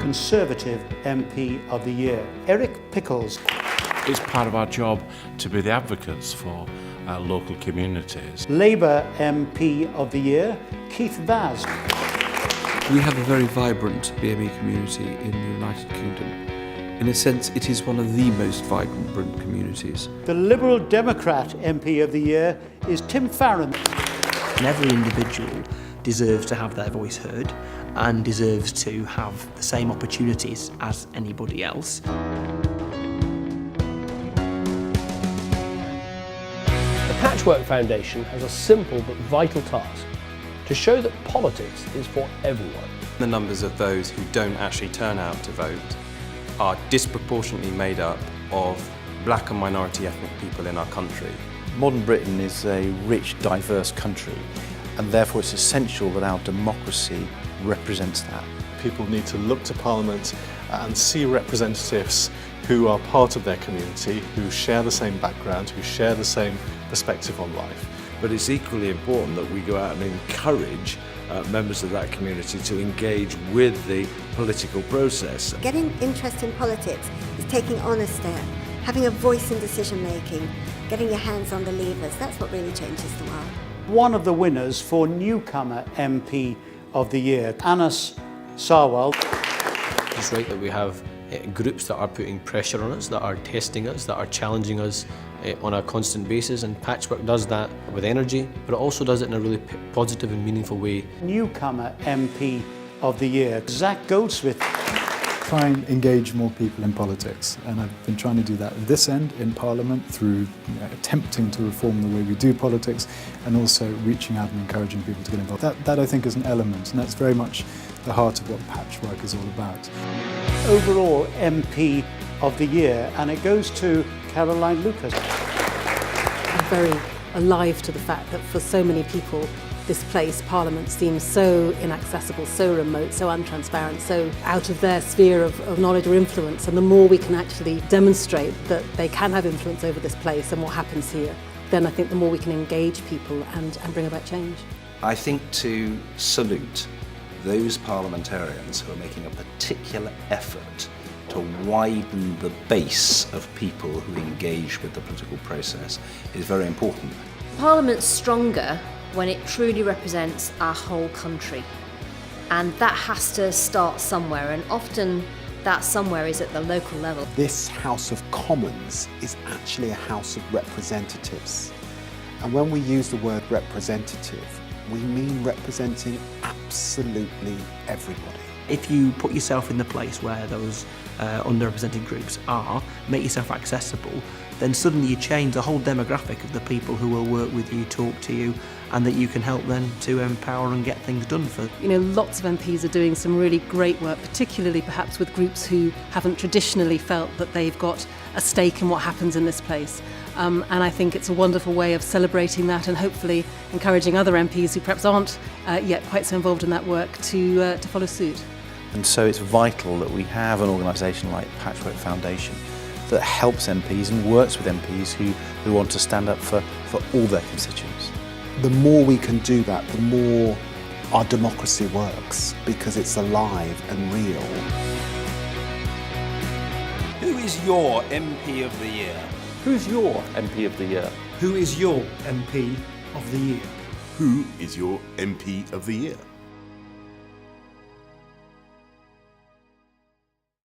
Conservative MP of the Year, Eric Pickles. It's part of our job to be the advocates for our local communities. Labour MP of the Year, Keith Vaz. We have a very vibrant BME community in the United Kingdom. In a sense, it is one of the most vibrant communities. The Liberal Democrat MP of the Year is Tim Farron. And every individual deserves to have their voice heard and deserves to have the same opportunities as anybody else. The Patchwork Foundation has a simple but vital task: to show that politics is for everyone. The numbers of those who don't actually turn out to vote are disproportionately made up of black and minority ethnic people in our country. Modern Britain is a rich, diverse country, and therefore it's essential that our democracy represents that. People need to look to Parliament and see representatives who are part of their community, who share the same background, who share the same perspective on life. But it's equally important that we go out and encourage members of that community to engage with the political process. Getting interest in politics is taking on a step, having a voice in decision making, getting your hands on the levers. That's what really changes the world. One of the winners for Newcomer MP of the Year, Anas Sarwal. It's right that we have groups that are putting pressure on us, that are testing us, that are challenging us on a constant basis, and Patchwork does that with energy, but it also does it in a really positive and meaningful way. Newcomer MP of the Year, Zach Goldsmith. Try and engage more people in politics, and I've been trying to do that at this end in Parliament through attempting to reform the way we do politics, and also reaching out and encouraging people to get involved. That I think is an element, and that's very much the heart of what Patchwork is all about. Overall MP of the Year, and it goes to Caroline Lucas. I'm very alive to the fact that for so many people this place, Parliament, seems so inaccessible, so remote, so untransparent, so out of their sphere of knowledge or influence. And the more we can actually demonstrate that they can have influence over this place and what happens here, then I think the more we can engage people and bring about change. I think to salute those parliamentarians who are making a particular effort to widen the base of people who engage with the political process is very important. Parliament's stronger when it truly represents our whole country, and that has to start somewhere, and often that somewhere is at the local level. This House of Commons is actually a House of Representatives, and when we use the word representative, we mean representing absolutely everybody. If you put yourself in the place where those underrepresented groups are, make yourself accessible, then suddenly you change the whole demographic of the people who will work with you, talk to you, and that you can help them to empower and get things done for. You know, lots of MPs are doing some really great work, particularly perhaps with groups who haven't traditionally felt that they've got a stake in what happens in this place. And I think it's a wonderful way of celebrating that and hopefully encouraging other MPs who perhaps aren't yet quite so involved in that work to follow suit. And so it's vital that we have an organisation like Patchwork Foundation that helps MPs and works with MPs who want to stand up for all their constituents. The more we can do that, the more our democracy works, because it's alive and real. Who is your MP of the Year? Who's your MP of the Year? Who is your MP of the Year? Who is your MP of the Year?